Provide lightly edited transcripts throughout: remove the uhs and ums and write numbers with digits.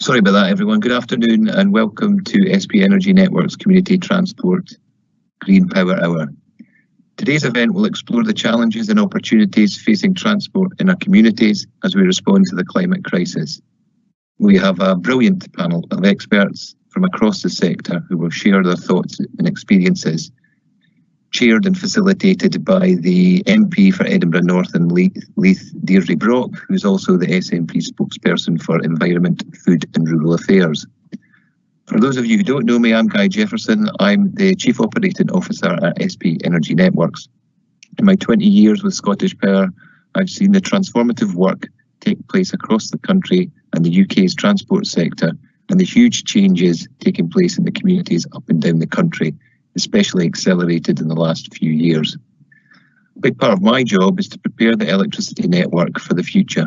Sorry about that, everyone. Good afternoon and welcome to SP Energy Network's Community Transport Green Power Hour. Today's event will explore the challenges and opportunities facing transport in our communities as we respond to the climate crisis. We have a brilliant panel of experts from across the sector who will share their thoughts and experiences, chaired and facilitated by the MP for Edinburgh North and Leith, Deidre Brock, who's also the SNP spokesperson for Environment, Food and Rural Affairs. For those of you who don't know me, I'm Guy Jefferson. I'm the Chief Operating Officer at SP Energy Networks. In my 20 years with Scottish Power, I've seen the transformative work take place across the country and the UK's transport sector, and the huge changes taking place in the communities up and down the country, especially accelerated in the last few years. A big part of my job is to prepare the electricity network for the future.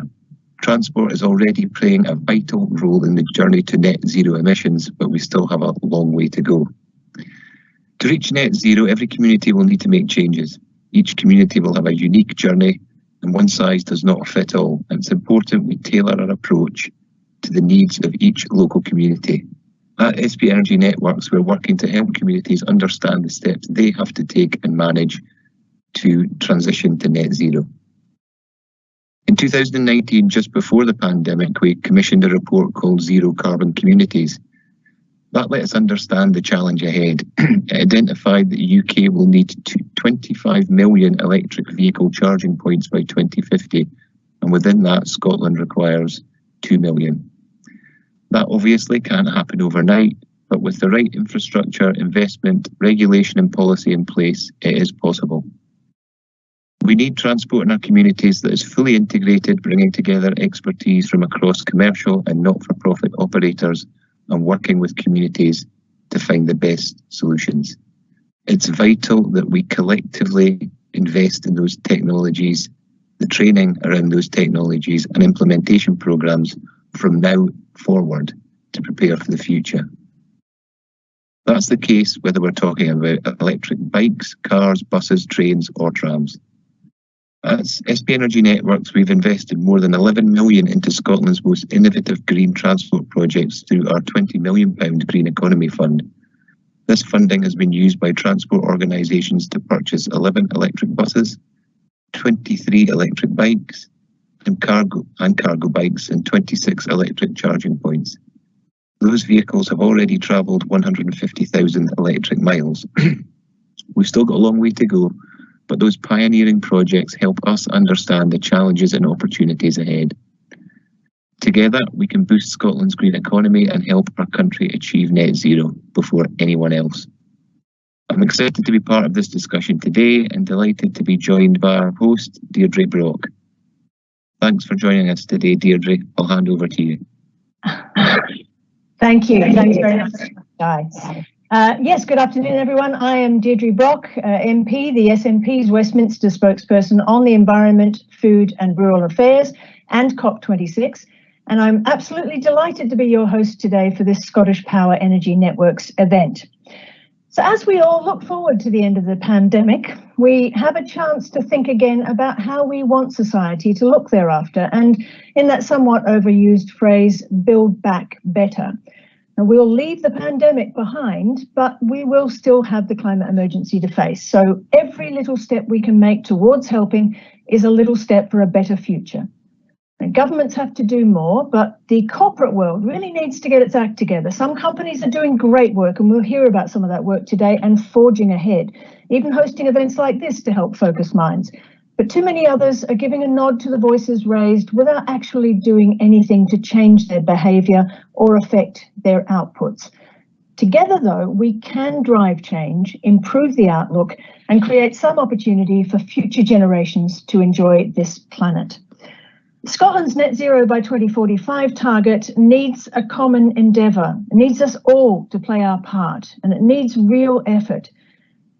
Transport is already playing a vital role in the journey to net zero emissions, but we still have a long way to go. To reach net zero, every community will need to make changes. Each community will have a unique journey, and one size does not fit all. And it's important we tailor our approach to the needs of each local community. At SP Energy Networks, we're working to help communities understand the steps they have to take and manage to transition to net zero. In 2019, just before the pandemic, we commissioned a report called Zero Carbon Communities. That let us understand the challenge ahead. It identified that the UK will need 25 million electric vehicle charging points by 2050, and within that, Scotland requires 2 million. That obviously can't happen overnight, but with the right infrastructure, investment, regulation and policy in place, it is possible. We need transport in our communities that is fully integrated, bringing together expertise from across commercial and not-for-profit operators and working with communities to find the best solutions. It's vital that we collectively invest in those technologies, the training around those technologies and implementation programs from now forward to prepare for the future. That's the case whether we're talking about electric bikes, cars, buses, trains or trams. At SP Energy Networks, we've invested more than 11 million into Scotland's most innovative green transport projects through our £20 million Green Economy Fund. This funding has been used by transport organisations to purchase 11 electric buses, 23 electric bikes, and cargo bikes and 26 electric charging points. Those vehicles have already travelled 150,000 electric miles. We've still got a long way to go, but those pioneering projects help us understand the challenges and opportunities ahead. Together, we can boost Scotland's green economy and help our country achieve net zero before anyone else. I'm excited to be part of this discussion today and delighted to be joined by our host, Deidre Brock. Thanks for joining us today, Deirdre. I'll hand over to you. Thank you. Thanks very much, Guy. Yes, good afternoon, everyone. I am Deirdre Brock, MP, the SNP's Westminster spokesperson on the Environment, Food and Rural Affairs and COP26. And I'm absolutely delighted to be your host today for this Scottish Power Energy Networks event. So as we all look forward to the end of the pandemic, we have a chance to think again about how we want society to look thereafter, and in that somewhat overused phrase, build back better. Now, we'll leave the pandemic behind, but we will still have the climate emergency to face. So every little step we can make towards helping is a little step for a better future. And governments have to do more, but the corporate world really needs to get its act together. Some companies are doing great work, and we'll hear about some of that work today and forging ahead, even hosting events like this to help focus minds. But too many others are giving a nod to the voices raised without actually doing anything to change their behaviour or affect their outputs. Together, though, we can drive change, improve the outlook, and create some opportunity for future generations to enjoy this planet. Scotland's net zero by 2045 target needs a common endeavour. It needs us all to play our part, and it needs real effort.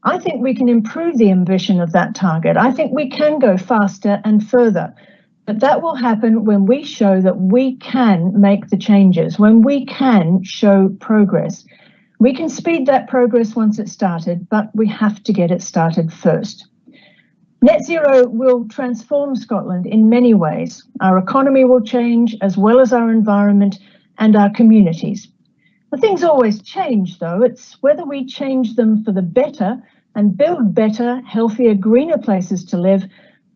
I think we can improve the ambition of that target. I think we can go faster and further, but that will happen when we show that we can make the changes, when we can show progress. We can speed that progress once it's started, but we have to get it started first. Net zero will transform Scotland in many ways. Our economy will change as well as our environment, and our communities. The things always change, though. It's whether we change them for the better and build better, healthier, greener places to live,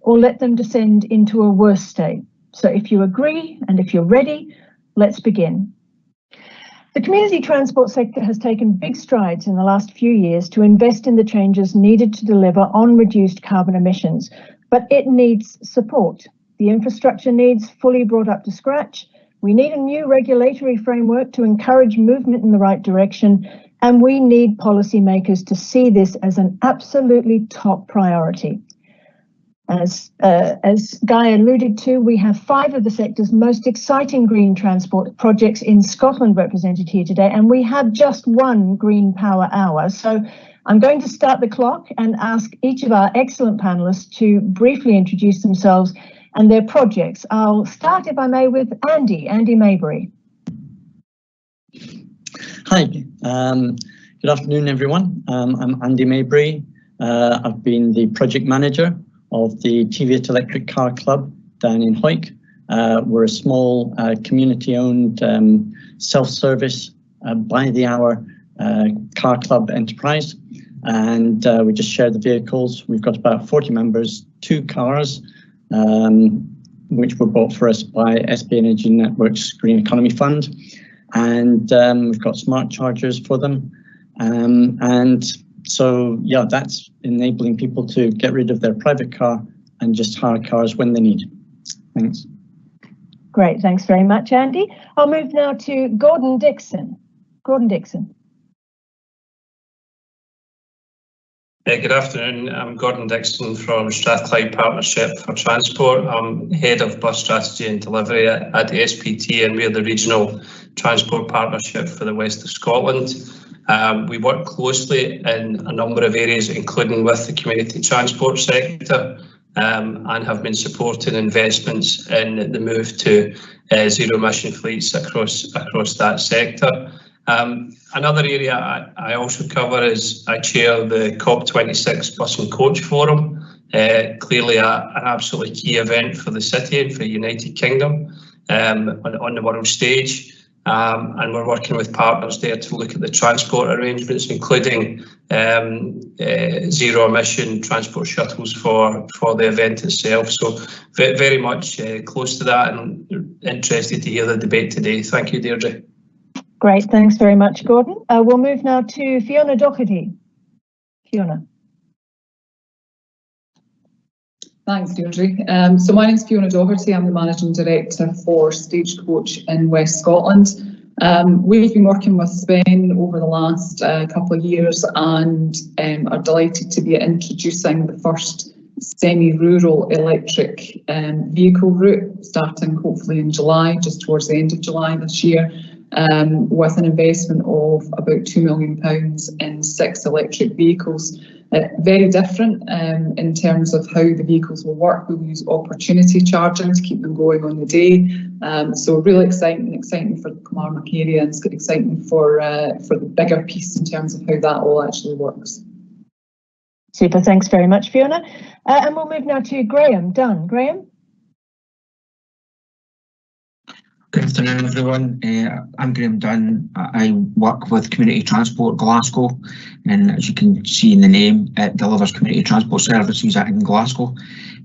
or let them descend into a worse state. So if you agree and if you're ready, let's begin. The community transport sector has taken big strides in the last few years to invest in the changes needed to deliver on reduced carbon emissions, but it needs support. The infrastructure needs fully brought up to scratch. We need a new regulatory framework to encourage movement in the right direction, and we need policymakers to see this as an absolutely top priority. As Guy alluded to, we have 5 of the sector's most exciting green transport projects in Scotland represented here today, and we have just 1 Green Power Hour. So I'm going to start the clock and ask each of our excellent panellists to briefly introduce themselves and their projects. I'll start, if I may, with Andy Mabry. Hi, good afternoon, everyone. I'm Andy Mabry. I've been the project manager of the Cheviot Electric Car Club down in Hawick. We're a small community-owned self-service by-the-hour car club enterprise, and we just share the vehicles. We've got about 40 members, 2 cars, which were bought for us by SP Energy Networks Green Economy Fund, and we've got smart chargers for them, and so yeah, that's enabling people to get rid of their private car and just hire cars when they need. Thanks. Great, thanks very much, Andy. I'll move now to Gordon Dixon. Gordon Dixon. Good afternoon, I'm Gordon Dixon from Strathclyde Partnership for Transport. I'm Head of Bus Strategy and Delivery at SPT, and we're the regional transport partnership for the West of Scotland. We work closely in a number of areas, including with the community transport sector, and have been supporting investments in the move to zero emission fleets across that sector. Another area I also cover is I chair the COP26 Bus and Coach Forum, clearly an absolutely key event for the city and for the United Kingdom on the world stage. And we're working with partners there to look at the transport arrangements, including zero emission transport shuttles for the event itself. So very much close to that, and interested to hear the debate today. Thank you, Deirdre. Great, thanks very much, Gordon. We'll move now to Fiona Doherty. Fiona. Thanks, Deirdre. So my name is Fiona Doherty. I'm the Managing Director for Stagecoach in West Scotland. We've been working with Spen over the last couple of years, and are delighted to be introducing the first semi-rural electric vehicle route, starting hopefully in July, just towards the end of July this year, with an investment of about £2 million in 6 electric vehicles. Very different in terms of how the vehicles will work. We'll use opportunity charging to keep them going on the day. So really exciting for the Kilmarnock area, and it's exciting for the bigger piece in terms of how that all actually works. Super, thanks very much, Fiona. And we'll move now to Graham Dunn. Graham? Good afternoon, everyone. I'm Graham Dunn. I work with Community Transport Glasgow, and as you can see in the name, it delivers community transport services in Glasgow.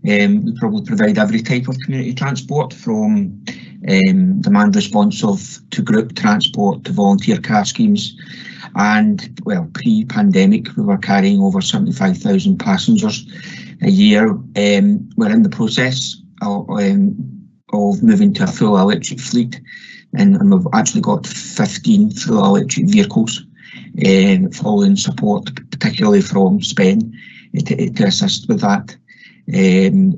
We probably provide every type of community transport, from demand responsive to group transport to volunteer car schemes. And well, pre-pandemic, we were carrying over 75,000 passengers a year. We're in the process of moving to a full electric fleet, and we've actually got 15 full electric vehicles following support, particularly from Spen, to assist with that.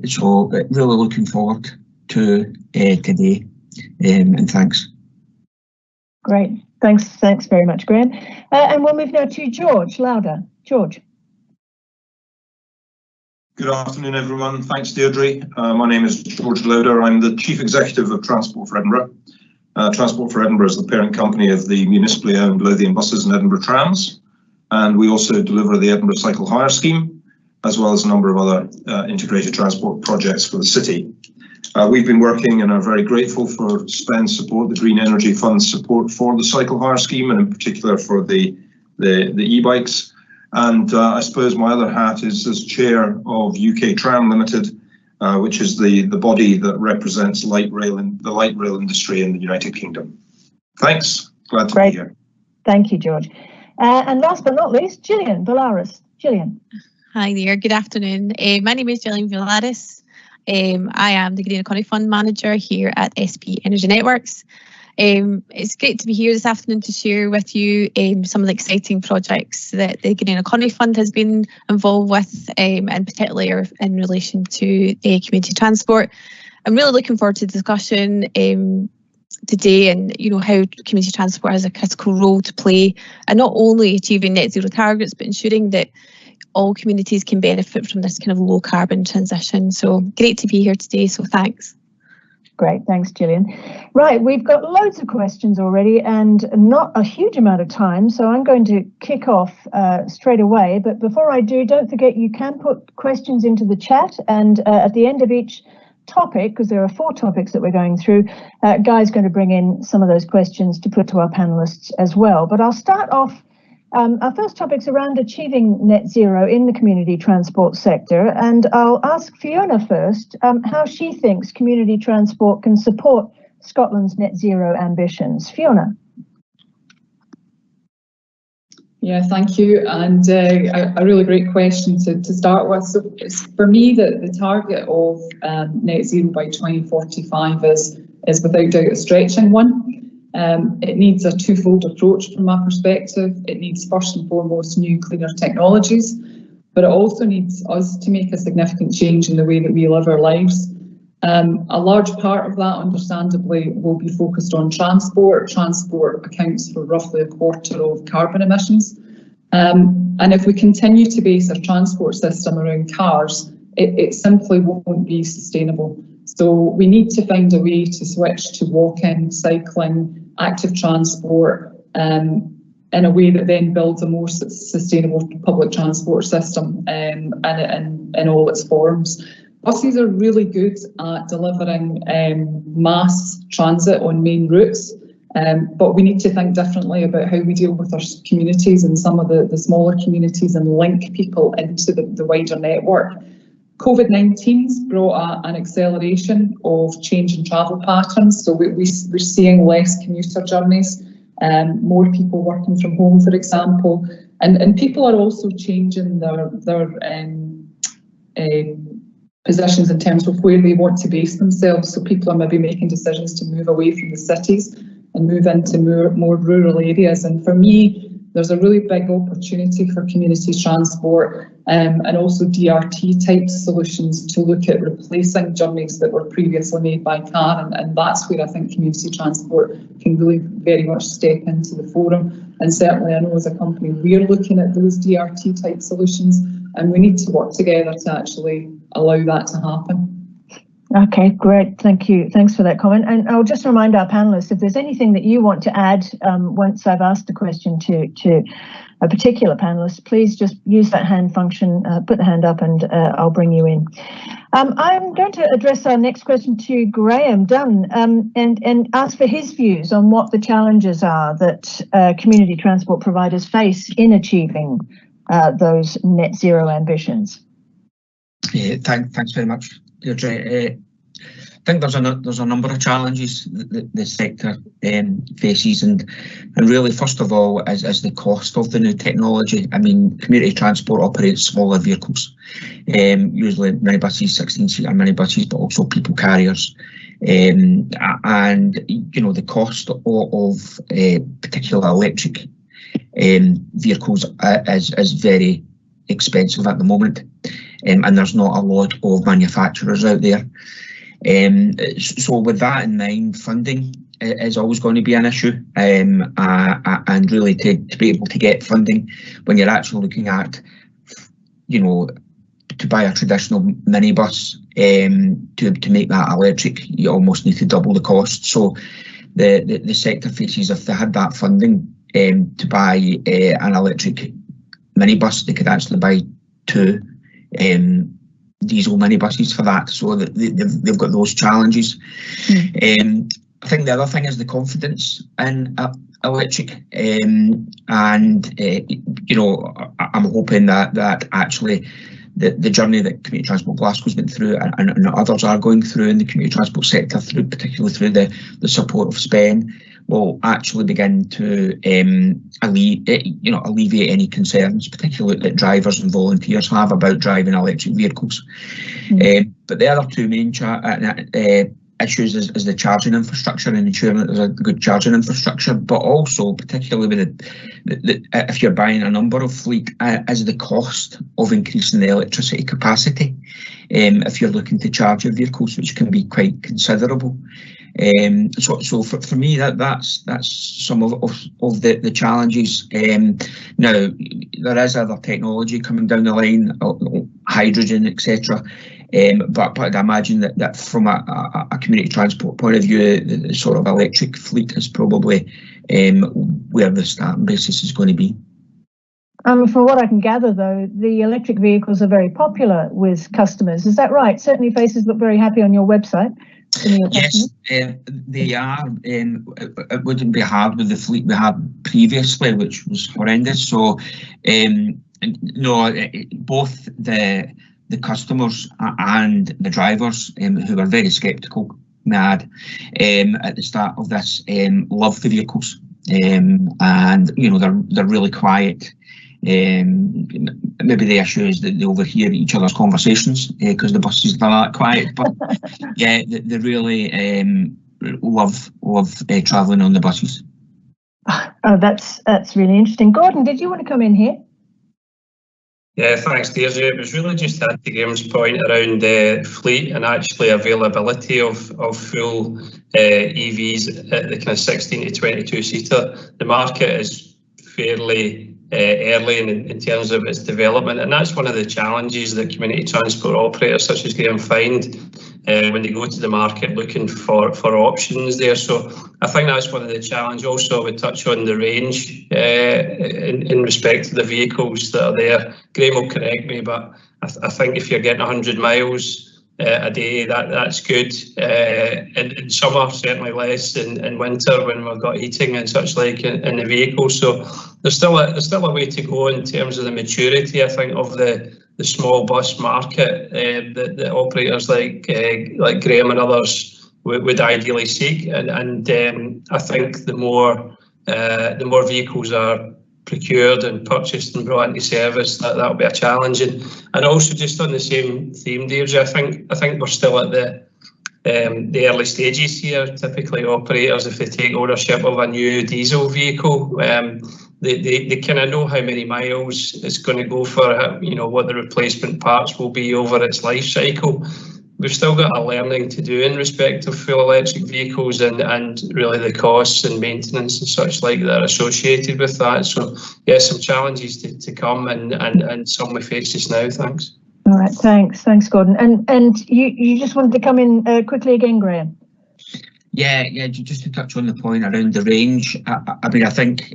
So really looking forward to today, and thanks. Great, thanks very much, Graham. And we'll move now to George Lauder. George. Good afternoon, everyone. Thanks, Deirdre. My name is George Lauder. I'm the Chief Executive of Transport for Edinburgh. Transport for Edinburgh is the parent company of the municipally owned Lothian Buses and Edinburgh Trams. And we also deliver the Edinburgh Cycle Hire Scheme, as well as a number of other integrated transport projects for the city. We've been working and are very grateful for SPEN support, the Green Energy Fund's support for the cycle hire scheme, and in particular for the e-bikes. And I suppose my other hat is as chair of UK Tram Limited, which is the body that represents the light rail industry in the United Kingdom. Thanks. Glad to be here. Thank you, George. And last but not least, Gillian Villaris. Gillian. Hi there. Good afternoon. My name is Gillian Villaris. I am the Green Economy Fund Manager here at SP Energy Networks. It's great to be here this afternoon to share with you some of the exciting projects that the Green Economy Fund has been involved with, and particularly in relation to community transport. I'm really looking forward to the discussion today, and how community transport has a critical role to play, and not only achieving net zero targets, but ensuring that all communities can benefit from this kind of low carbon transition. So great to be here today, so thanks. Great, thanks, Gillian. Right, we've got loads of questions already and not a huge amount of time, so I'm going to kick off straight away. But before I do, don't forget you can put questions into the chat, and at the end of each topic, because there are 4 topics that we're going through, Guy's going to bring in some of those questions to put to our panelists as well. But I'll start off. Our first topic's around achieving net zero in the community transport sector, and I'll ask Fiona first how she thinks community transport can support Scotland's net zero ambitions. Fiona. Yeah, thank you, and a really great question to start with. So it's, for me, the target of net zero by 2045 is without doubt a stretching one. It needs a twofold approach from my perspective. It needs first and foremost new, cleaner technologies, but it also needs us to make a significant change in the way that we live our lives. A large part of that, understandably, will be focused on transport. Transport accounts for roughly a quarter of carbon emissions. And if we continue to base our transport system around cars, it simply won't be sustainable. So we need to find a way to switch to walking, cycling, active transport, in a way that then builds a more sustainable public transport system in all its forms. Buses are really good at delivering mass transit on main routes, but we need to think differently about how we deal with our communities and some of the smaller communities and link people into the wider network. COVID-19's brought an acceleration of change in travel patterns, so we're seeing less commuter journeys, more people working from home, for example, and people are also changing their positions in terms of where they want to base themselves. So people are maybe making decisions to move away from the cities and move into more rural areas. And for me, there's a really big opportunity for community transport and also DRT type solutions to look at replacing journeys that were previously made by car, and that's where I think community transport can really very much step into the forum. And certainly I know as a company we're looking at those DRT type solutions, and we need to work together to actually allow that to happen. Okay, great. Thank you. Thanks for that comment. And I'll just remind our panelists, if there's anything that you want to add once I've asked a question to a particular panelist, please just use that hand function, put the hand up, and I'll bring you in. I'm going to address our next question to Graham Dunn and ask for his views on what the challenges are that community transport providers face in achieving those net zero ambitions. Thanks very much, Deidre. I think there's a number of challenges that the sector faces, and really first of all is the cost of the new technology. I mean, community transport operates smaller vehicles, usually minibuses, 16-seater minibuses, but also people carriers, and the cost of particular electric vehicles is very expensive at the moment, and there's not a lot of manufacturers out there. So with that in mind, funding is always going to be an issue, and really to be able to get funding when you're actually looking at, to buy a traditional minibus, to make that electric, you almost need to double the cost. So the sector faces, if they had that funding to buy an electric minibus, they could actually buy two diesel minibuses for that, so that they've got those challenges. I think the other thing is the confidence in electric, and you know, I'm hoping that actually the journey that Community Transport Glasgow's been through, and others are going through in the community transport sector, particularly through the support of SPEN, will actually begin to alleviate any concerns, particularly that drivers and volunteers have about driving electric vehicles. But the other two main issues is the charging infrastructure and ensuring that there's a good charging infrastructure, but also particularly with if you're buying a number of fleet, is the cost of increasing the electricity capacity if you're looking to charge your vehicles, which can be quite considerable. So for me, that's some of the challenges. Now there is other technology coming down the line, hydrogen, etc. But I imagine that from a community transport point of view, the sort of electric fleet is probably where the starting basis is going to be. From what I can gather, though, the electric vehicles are very popular with customers. Is that right? Certainly, faces look very happy on your website. Yes, they are. It wouldn't be hard with the fleet we had previously, which was horrendous. So, no, both the customers and the drivers who were very sceptical, mad, at the start of this, love the vehicles, and you know, they're really quiet. Maybe the issue is that they overhear each other's conversations because the buses are that quiet. But yeah, they really love travelling on the buses. Oh, that's really interesting. Gordon, did you want to come in here? Yeah, thanks, Deidre. It was really just at the Graham's point around fleet and actually availability of full EVs at the kind of 16 to 22 seater. The market is fairly early in terms of its development, and that's one of the challenges that community transport operators such as Graham find when they go to the market looking for options there. So I think that's one of the challenges. Also, we touch on the range in respect to the vehicles that are there. Graham will correct me, but I think if you're getting 100 miles a day, that's good. In summer, certainly less in winter when we've got heating and such like in the vehicle. So there's still a way to go in terms of the maturity, I think, of the small bus market that operators like Graham and others would ideally seek. And I think the more vehicles are procured and purchased and brought into service, that'll be a challenge. And also just on the same theme, Deidre, I think we're still at the early stages here. Typically, operators, if they take ownership of a new diesel vehicle, they kind of know how many miles it's going to go for, you know, what the replacement parts will be over its life cycle. We've still got a learning to do in respect of full electric vehicles and really the costs and maintenance and such like that are associated with that. So yeah, some challenges to come and some we face just now. Thanks. All right, thanks, Gordon. And you just wanted to come in quickly again, Graham. Yeah, just to touch on the point around the range. I mean, I think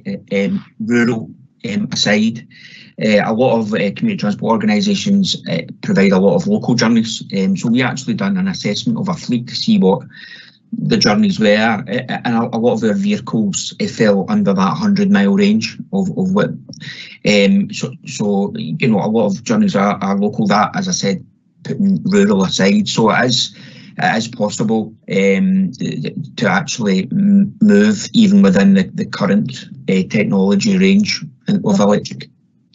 rural aside, a lot of community transport organisations provide a lot of local journeys. So we actually done an assessment of a fleet to see what the journeys were, and a lot of our vehicles fell under that 100-mile range of what. So you know, a lot of journeys are local. That, as I said, putting rural aside, so it is possible to actually move even within the current technology range of electric.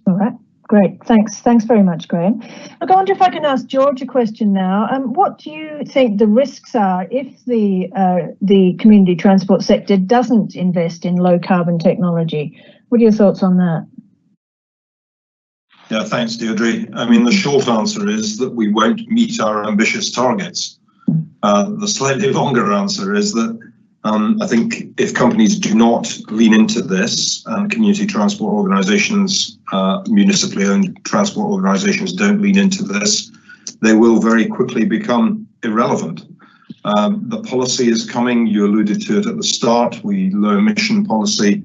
All right, great. Thanks very much, Graham. Look, I wonder if I can ask George a question now. What do you think the risks are if the community transport sector doesn't invest in low carbon technology? What are your thoughts on that? Yeah, thanks, Deirdre. I mean, the short answer is that we won't meet our ambitious targets. The slightly longer answer is that I think if companies do not lean into this, and community transport organisations, municipally owned transport organisations don't lean into this, they will very quickly become irrelevant. The policy is coming. You alluded to it at the start. Low emission policy,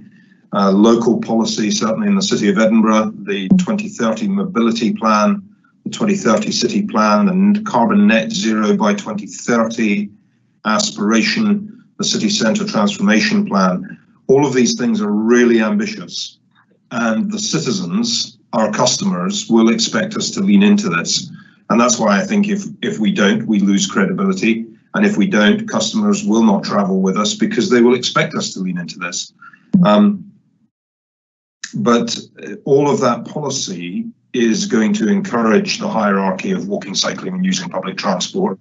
local policy, certainly in the City of Edinburgh, the 2030 mobility plan, the 2030 city plan, and carbon net zero by 2030 aspiration, the city centre transformation plan. All of these things are really ambitious, and the citizens, our customers, will expect us to lean into this. And that's why I think if we don't, we lose credibility. And if we don't, customers will not travel with us because they will expect us to lean into this. But all of that policy is going to encourage the hierarchy of walking, cycling, and using public transport.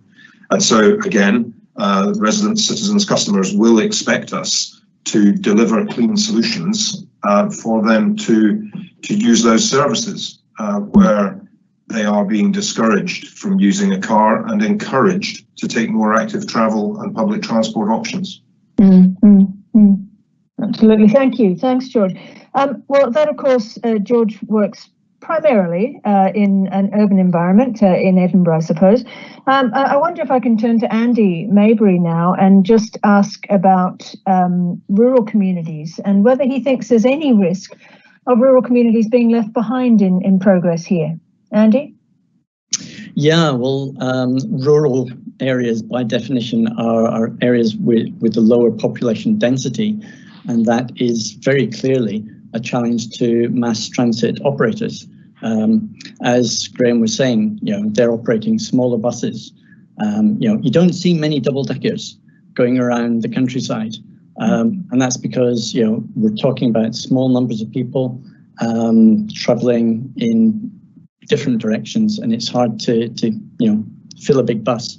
And so, again, residents, citizens, customers will expect us to deliver clean solutions for them to use those services where they are being discouraged from using a car and encouraged to take more active travel and public transport options. Absolutely. Thank you. Thanks, George. Well, that, of course, George works primarily in an urban environment in Edinburgh, I suppose. I wonder if I can turn to Andy Mabry now and just ask about rural communities and whether he thinks there's any risk of rural communities being left behind in progress here. Andy? Yeah, well, rural areas by definition are areas with a lower population density, and that is very clearly a challenge to mass transit operators. As Graham was saying, they're operating smaller buses. You don't see many double-deckers going around the countryside, and that's because we're talking about small numbers of people traveling in different directions, and it's hard to fill a big bus.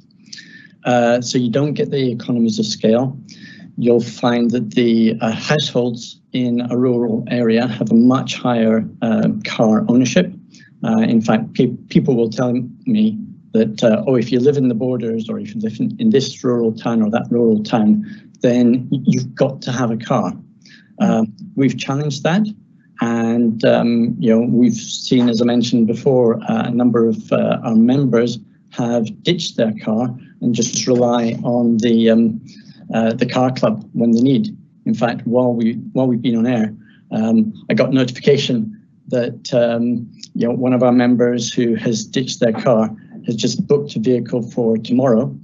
So you don't get the economies of scale. You'll find that the households in a rural area have a much higher car ownership. In fact, people will tell me that, if you live in the borders, or if you live in this rural town or that rural town, then you've got to have a car. We've challenged that. And, we've seen, as I mentioned before, a number of our members have ditched their car and just rely on the car club when they need. In fact, while we've been on air, I got notification that, one of our members who has ditched their car has just booked a vehicle for tomorrow,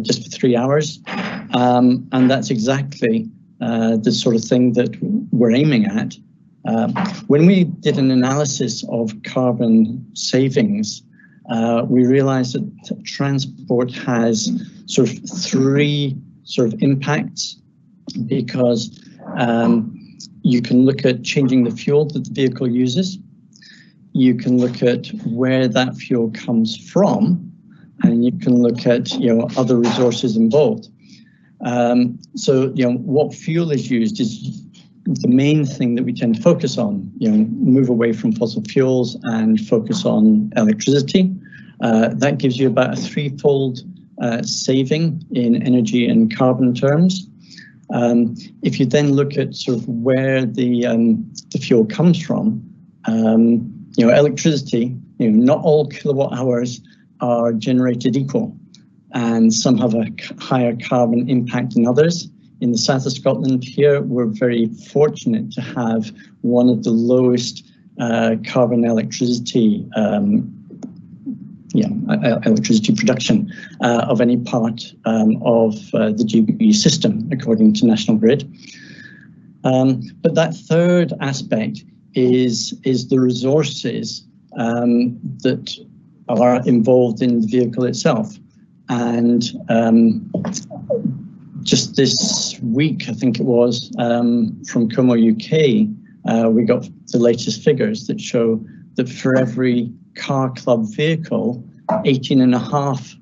just for 3 hours. And that's exactly the sort of thing that we're aiming at. When we did an analysis of carbon savings, we realized that transport has sort of three sort of impacts, because you can look at changing the fuel that the vehicle uses, you can look at where that fuel comes from, and you can look at other resources involved. So what fuel is used is the main thing that we tend to focus on, move away from fossil fuels and focus on electricity. That gives you about a threefold saving in energy and carbon terms. If you then look at sort of where the fuel comes from, electricity, not all kilowatt hours are generated equal, and some have a higher carbon impact than others. In the south of Scotland here, we're very fortunate to have one of the lowest carbon electricity electricity production of any part of the GB system, according to National Grid. But that third aspect is the resources that are involved in the vehicle itself. And just this week, I think it was, from Como UK, we got the latest figures that show that for every car club vehicle, 18.5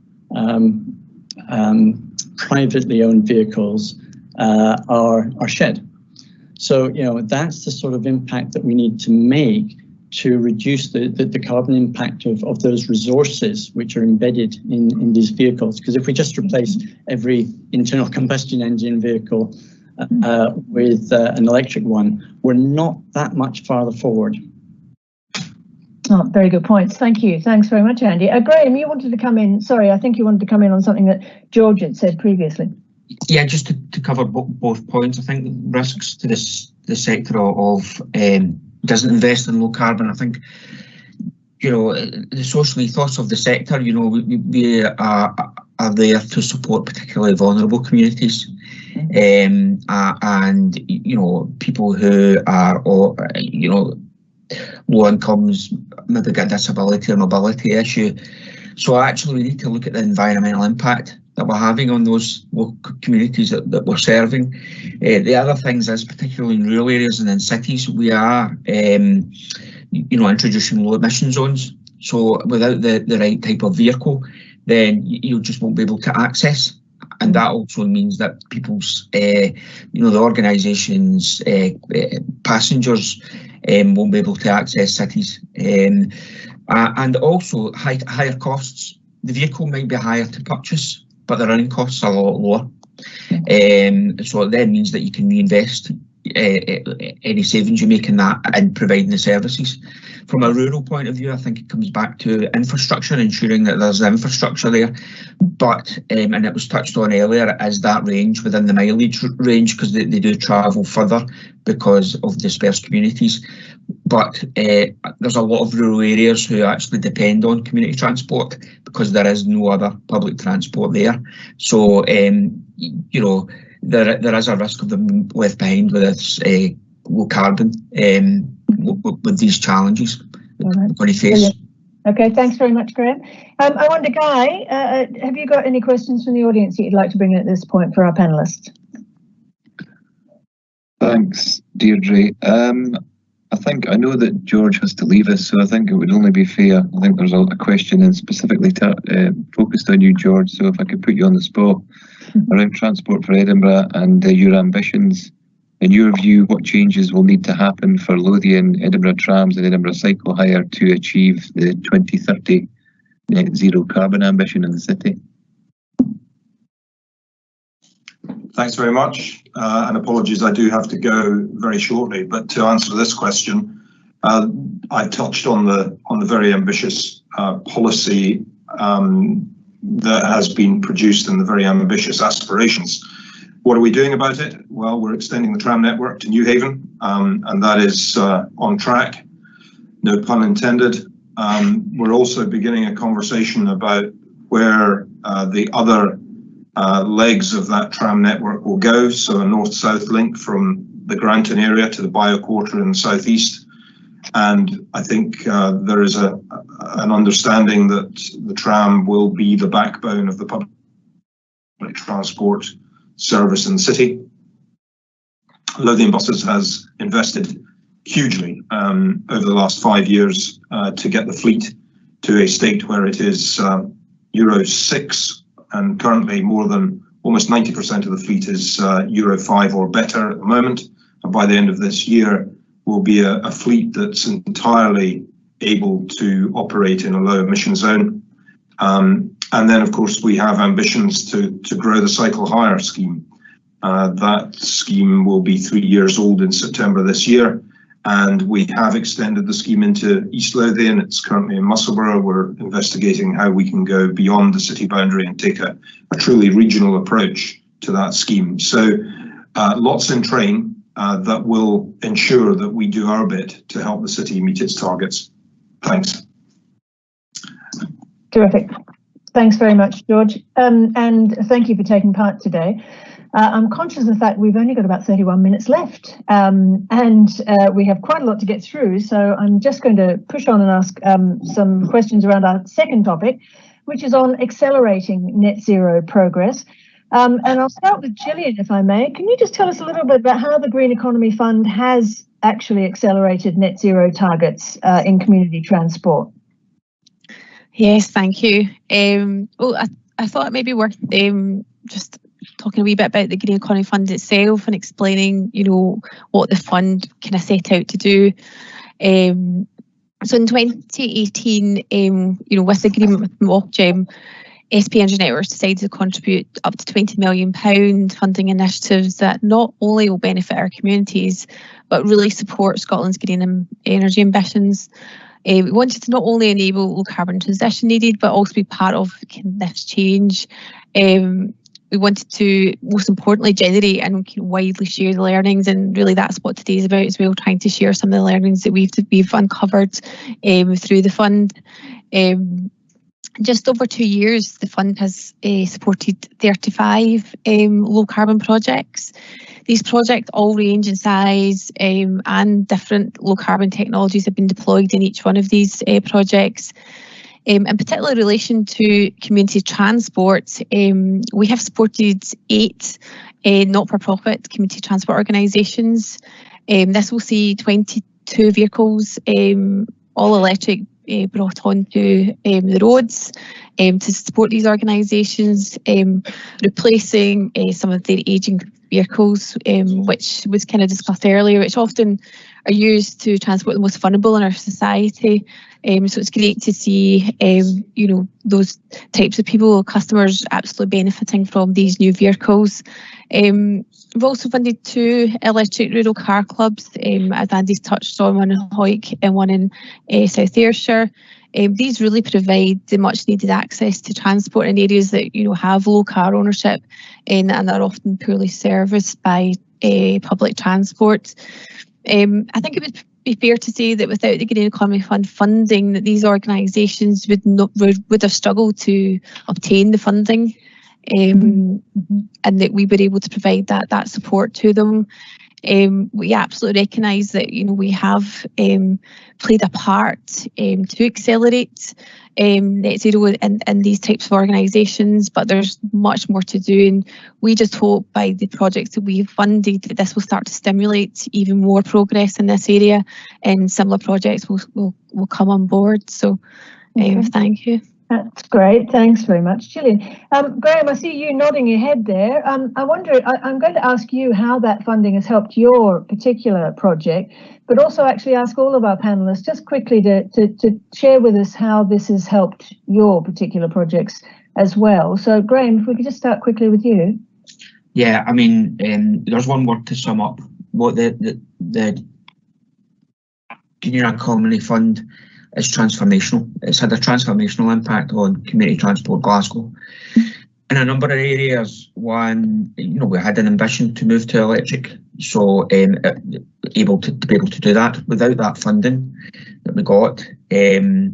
privately owned vehicles are shed. So, that's the sort of impact that we need to make to reduce the carbon impact of those resources which are embedded in these vehicles. Because if we just replace every internal combustion engine vehicle with an electric one, we're not that much farther forward. Oh, very good points. Thank you. Thanks very much, Andy. Graham, you wanted to come in. Sorry, I think you wanted to come in on something that George had said previously. Yeah, just to cover both points. I think risks to the sector of doesn't invest in low carbon. I think the social ethos of the sector, we are there to support particularly vulnerable communities, and people who are, low incomes, maybe got disability or mobility issue. So actually we need to look at the environmental impact that we're having on those local communities that we're serving. The other things is, particularly in rural areas and in cities, we are introducing low emission zones. So without the right type of vehicle, then you just won't be able to access. And that also means that people's, the organisations, passengers won't be able to access cities. And also higher costs. The vehicle might be higher to purchase, but the running costs are a lot lower. So it then means that you can reinvest any savings you make in that and providing the services. From a rural point of view, I think it comes back to infrastructure, ensuring that there's infrastructure there. But, and it was touched on earlier, is that range within the mileage range, because they do travel further because of dispersed communities. But there's a lot of rural areas who actually depend on community transport because there is no other public transport there. So, there is a risk of them left behind with this low carbon, with these challenges we're going to face. Okay, thanks very much, Graham. I wonder, Guy, have you got any questions from the audience that you'd like to bring in at this point for our panellists? Thanks, Deirdre. I know that George has to leave us, so I think it would only be fair. I think there's a question and specifically focused on you, George, so if I could put you on the spot around Transport for Edinburgh and your ambitions. In your view, what changes will need to happen for Lothian, Edinburgh Trams and Edinburgh Cycle Hire to achieve the 2030 net zero carbon ambition in the city? Thanks very much, and apologies, I do have to go very shortly. But to answer this question, I touched on the very ambitious policy that has been produced and the very ambitious aspirations. What are we doing about it? Well, we're extending the tram network to Newhaven, and that is on track, no pun intended. We're also beginning a conversation about where the other legs of that tram network will go, so a north-south link from the Granton area to the Bio Quarter in the southeast. And I think there is an understanding that the tram will be the backbone of the public transport service in the city. Lothian Buses has invested hugely over the last 5 years to get the fleet to a state where it is Euro 6, and currently more than almost 90% of the fleet is Euro 5 or better at the moment. And by the end of this year, will be a fleet that's entirely able to operate in a low emission zone. And then, of course, we have ambitions to grow the cycle hire scheme. That scheme will be 3 years old in September this year, and we have extended the scheme into East Lothian. It's currently in Musselburgh. We're investigating how we can go beyond the city boundary and take a truly regional approach to that scheme. So lots in train that will ensure that we do our bit to help the city meet its targets. Thanks. Terrific. Thanks very much, George. And thank you for taking part today. I'm conscious of the fact we've only got about 31 minutes left, and we have quite a lot to get through. So I'm just going to push on and ask some questions around our second topic, which is on accelerating net zero progress. And I'll start with Gillian, if I may. Can you just tell us a little bit about how the Green Economy Fund has actually accelerated net zero targets in community transport? Yes, thank you. I thought it may be worth just talking a wee bit about the Green Economy Fund itself and explaining, what the fund kind of set out to do. So in 2018, with the agreement with Mabry, SP Energy Networks decided to contribute up to £20 million funding initiatives that not only will benefit our communities, but really support Scotland's green energy ambitions. We wanted to not only enable low carbon transition needed, but also be part of this change. we wanted to, most importantly, generate and widely share the learnings, and really that's what today's about as well, trying to share some of the learnings that we've uncovered through the fund. Just over 2 years, the fund has supported 35 low carbon projects. These projects all range in size, and different low carbon technologies have been deployed in each one of these projects. In particular in relation to community transport, we have supported 8 not-for-profit community transport organisations. This will see 22 vehicles, all electric, brought onto the roads to support these organisations, replacing some of their ageing vehicles, which was kind of discussed earlier, which often are used to transport the most vulnerable in our society. So it's great to see, those types of people, customers, absolutely benefiting from these new vehicles. We've also funded 2 electric rural car clubs, as Andy's touched on, one in Hoyk and one in South Ayrshire. These really provide the much needed access to transport in areas that have low car ownership and are often poorly serviced by public transport. I think it would be fair to say that without the Green Economy Fund funding, that these organisations would have struggled to obtain the funding, and that we were able to provide that support to them. We absolutely recognise that we have played a part to accelerate net zero in these types of organisations, but there's much more to do, and we just hope by the projects that we've funded that this will start to stimulate even more progress in this area, and similar projects will come on board. So thank you. That's great. Thanks very much, Gillian. Graham, I see you nodding your head there. I wonder, I'm going to ask you how that funding has helped your particular project, but also actually ask all of our panelists just quickly to share with us how this has helped your particular projects as well. So, Graham, if we could just start quickly with you. Yeah, I mean, there's one word to sum up what the Green Economy Fund is: transformational. It's had a transformational impact on community transport Glasgow in a number of areas. One, we had an ambition to move to electric, so able to be able to do that. Without that funding that we got, we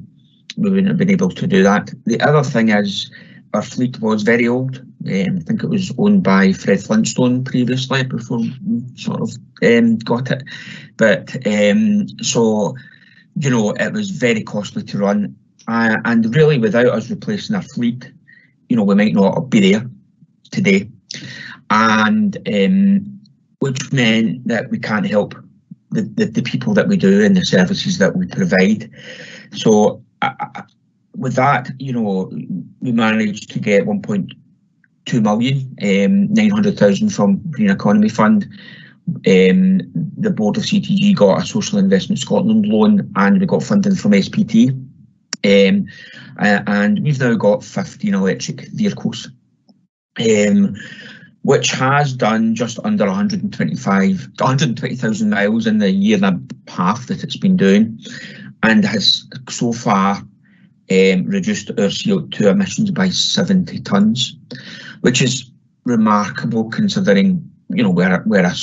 wouldn't have been able to do that. The other thing is our fleet was very old. I think it was owned by Fred Flintstone previously before we sort of got it. But so it was very costly to run, and really without us replacing our fleet, we might not be there today, and which meant that we can't help the people that we do and the services that we provide. So with that, we managed to get 1.2 million, 900,000 from Green Economy Fund. The board of CTG got a Social Investment Scotland loan, and we got funding from SPT, and we've now got 15 electric vehicles, which has done just under 120,000 miles in the year and a half that it's been doing, and has so far reduced our CO2 emissions by 70 tonnes, which is remarkable considering we're a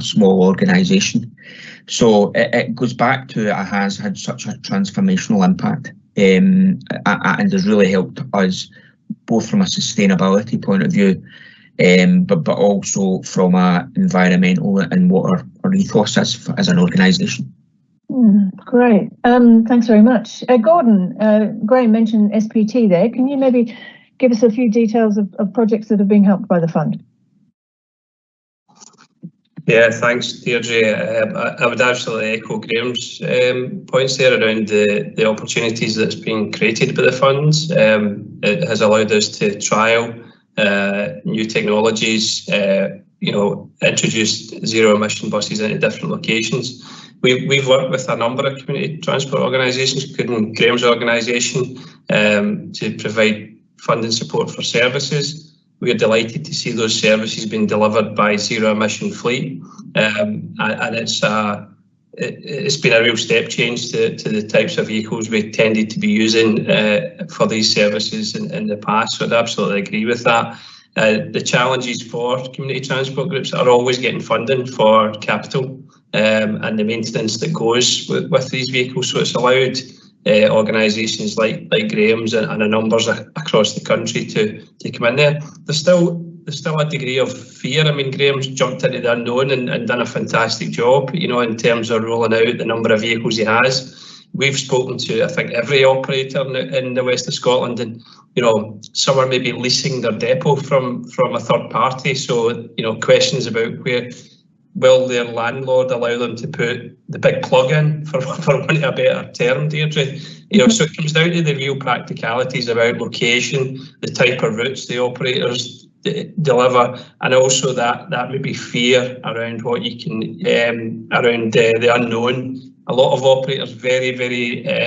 small organisation. So it goes back to it has had such a transformational impact, and has really helped us both from a sustainability point of view, but also from a environmental and what our ethos is as an organisation. Great. Thanks very much. Gordon, Graham mentioned SPT there. Can you maybe give us a few details of projects that have been helped by the fund? Yeah, thanks, Deidre. I would absolutely echo Graham's points there around the opportunities that's been created by the funds. It has allowed us to trial new technologies, introduced zero emission buses into different locations. We've worked with a number of community transport organisations, including Graham's organisation, to provide funding support for services. We are delighted to see those services being delivered by Zero Emission Fleet, and it's been a real step change to the types of vehicles we tended to be using for these services in the past. So I'd absolutely agree with that. The challenges for community transport groups are always getting funding for capital and the maintenance that goes with these vehicles. So it's allowed organisations like Graham's and a numbers across the country to come in there. There's still a degree of fear. I mean, Graham's jumped into the unknown and done a fantastic job, you know, in terms of rolling out the number of vehicles he has. We've spoken to, I think, every operator in the west of Scotland, and you know, some are maybe leasing their depot from a third party. So, you know, questions about where will their landlord allow them to put the big plug in, for want of a better term, Deirdre. You know, so it comes down to the real practicalities about location, the type of routes the operators deliver, and also that maybe fear around what you can around the unknown. A lot of operators very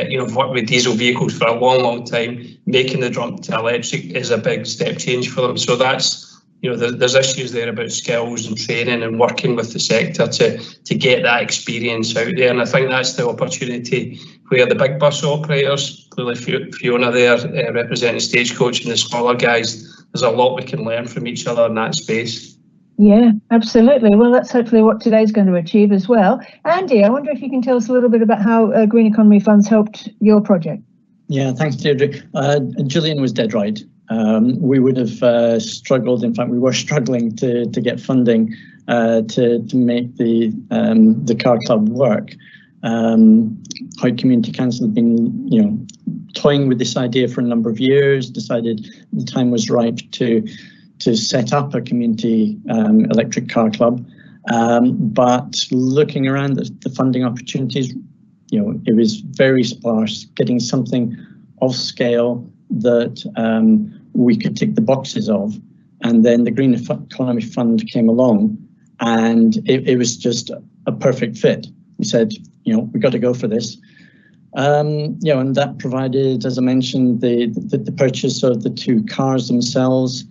you know, worked with diesel vehicles for a long time. Making the jump to electric is a big step change for them. So that's, you know, there's issues there about skills and training and working with the sector to get that experience out there. And I think that's the opportunity where the big bus operators, clearly Fiona there representing Stagecoach, and the smaller guys, there's a lot we can learn from each other in that space. Yeah, absolutely. Well, that's hopefully what today's going to achieve as well. Andy, I wonder if you can tell us a little bit about how Green Economy Funds helped your project. Yeah, thanks, Deirdre. Gillian was dead right. We would have struggled. In fact, we were struggling to get funding to make the car club work. Hoyt Community Council had been, you know, toying with this idea for a number of years. Decided the time was ripe to set up a community electric car club, but looking around the funding opportunities, you know, it was very sparse. Getting something of scale that we could tick the boxes of, and then the Green Economy Fund came along, and it was just a perfect fit. We said, you know, we got to go for this. You know, and that provided, as I mentioned, the purchase of the two cars themselves.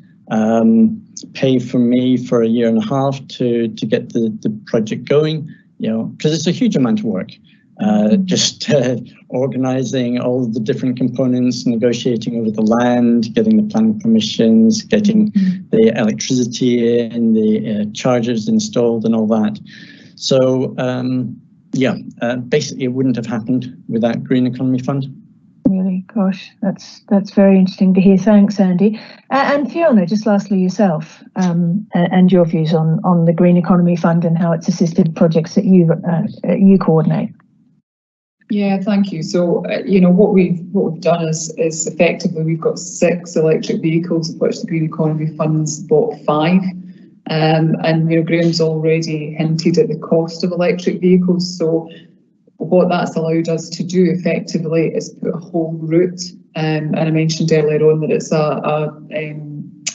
Pay for me for a year and a half to get the project going, you know, because it's a huge amount of work. Just organising all the different components, negotiating over the land, getting the planning permissions, getting the electricity in, the chargers installed and all that. So yeah, basically it wouldn't have happened without Green Economy Fund. Really, gosh, that's very interesting to hear. Thanks, Andy. And Fiona, just lastly yourself, and your views on the Green Economy Fund and how it's assisted projects that you coordinate. Yeah, thank you. So, you know, what we've done is effectively we've got 6 electric vehicles, of which the Green Economy Fund's bought 5. And you know, Graham's already hinted at the cost of electric vehicles. So what that's allowed us to do effectively is put a whole route, and I mentioned earlier on that it's a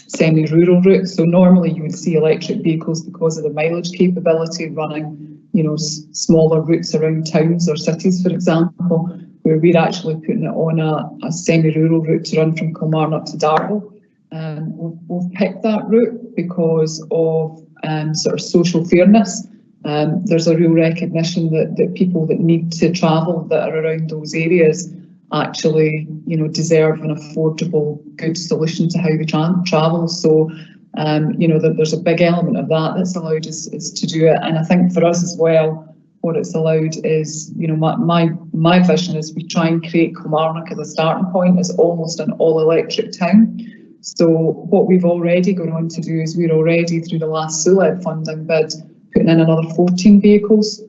semi-rural route. So normally you would see electric vehicles, because of the mileage capability, running, you know, smaller routes around towns or cities, for example, where we're actually putting it on a semi-rural route to run from Kilmarnock to Darvel. We've picked that route because of sort of social fairness. There's a real recognition that people that need to travel that are around those areas actually, you know, deserve an affordable, good solution to how they travel. So, you know, there's a big element of that's allowed us is to do it. And I think for us as well, what it's allowed is, you know, my vision is we try and create Kilmarnock as a starting point as almost an all-electric town. So what we've already gone on to do is we're already, through the last SULEB funding bid, putting in another 14 vehicles,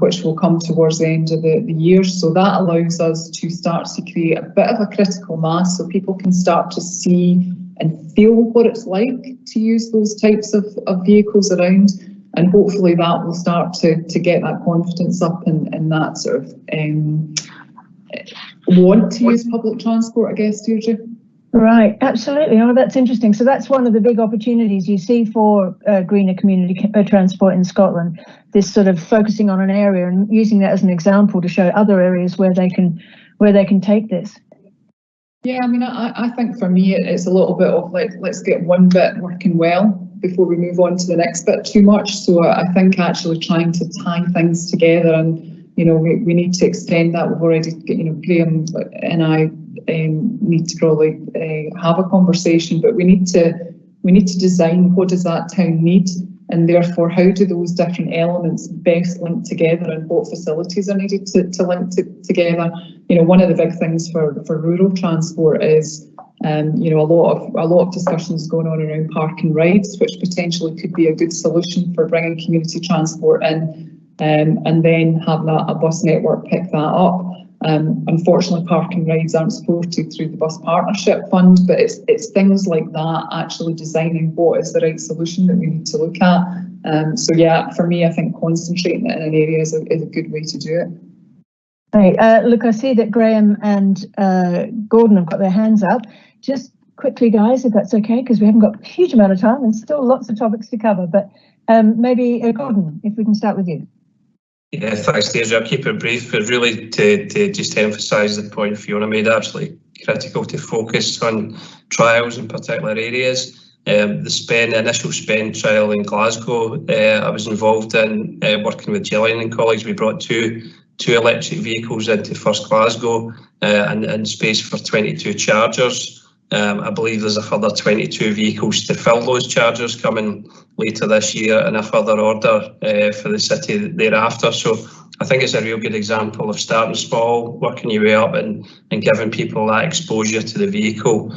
which will come towards the end of the year. So that allows us to start to create a bit of a critical mass so people can start to see and feel what it's like to use those types of vehicles around. And hopefully that will start to get that confidence up and that sort of want to use public transport, I guess, Deirdre. Right, absolutely. Oh, that's interesting. So that's one of the big opportunities you see for greener community transport in Scotland, this sort of focusing on an area and using that as an example to show other areas where they can take this. Yeah, I mean, I think for me it's a little bit of like, let's get one bit working well before we move on to the next bit too much. So I think actually trying to tie things together, and you know, we need to extend that. We've already, you know, Graham and I need to probably have a conversation, but we need we need to design what does that town need, and therefore how do those different elements best link together, and what facilities are needed to link together. You know, one of the big things for rural transport is you know, a lot of discussions going on around park and rides, which potentially could be a good solution for bringing community transport in, and then having a bus network pick that up. Unfortunately, park and rides aren't supported through the bus partnership fund, but it's things like that, actually designing what is the right solution that we need to look at. So yeah, for me, I think concentrating it in an area is a good way to do it. Right. Look, I see that Graham and Gordon have got their hands up. Just quickly, guys, if that's okay, because we haven't got a huge amount of time and still lots of topics to cover, but maybe Gordon, if we can start with you. Yeah, thanks, Deidre. I'll keep it brief, but really to just emphasise the point Fiona made, absolutely critical to focus on trials in particular areas. The initial spend trial in Glasgow, I was involved in working with Gillian and colleagues. We brought two electric vehicles into First Glasgow and space for 22 chargers. I believe there's a further 22 vehicles to fill those chargers coming later this year, and a further order for the city thereafter. So I think it's a real good example of starting small, working your way up, and giving people that exposure to the vehicle,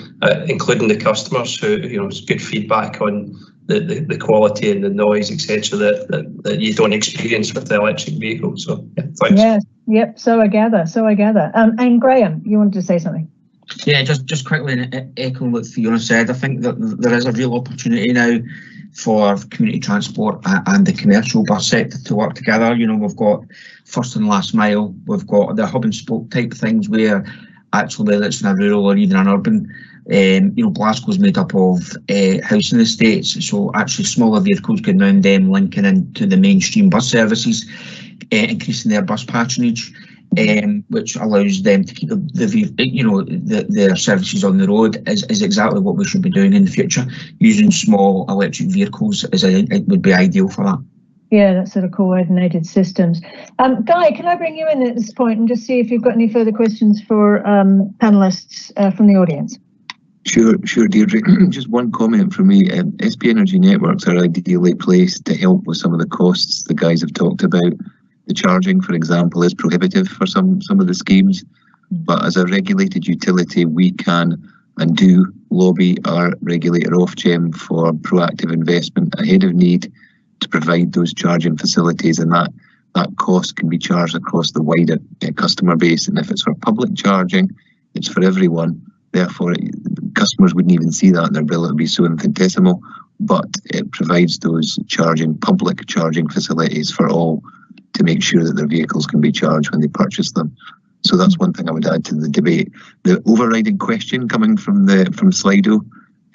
including the customers, who, you know, it's good feedback on the quality and the noise, etc., that you don't experience with the electric vehicle. So yeah, thanks. Yes, yep. So I gather. And Graham, you wanted to say something? Yeah, just quickly echoing what Fiona said, I think that there is a real opportunity now for community transport and the commercial bus sector to work together. You know, we've got first and last mile, we've got the hub and spoke type things where actually, whether it's in a rural or even an urban, you know, Glasgow's made up of housing estates, so actually smaller vehicles going round them, linking into the mainstream bus services, increasing their bus patronage. Which allows them to keep their services on the road is exactly what we should be doing in the future. Using small electric vehicles it would be ideal for that. Yeah, that sort of coordinated systems. Guy, can I bring you in at this point and just see if you've got any further questions for panelists from the audience? Sure, Deidre. Just one comment from me. SP Energy Networks are ideally placed to help with some of the costs the guys have talked about. The charging, for example, is prohibitive for some of the schemes, but as a regulated utility, we can and do lobby our regulator Ofgem for proactive investment ahead of need to provide those charging facilities, and that cost can be charged across the wider customer base. And if it's for public charging, it's for everyone. Therefore, customers wouldn't even see that, and their bill would be so infinitesimal. But it provides those public charging facilities for all, to make sure that their vehicles can be charged when they purchase them. So that's one thing I would add to the debate. The overriding question coming from Slido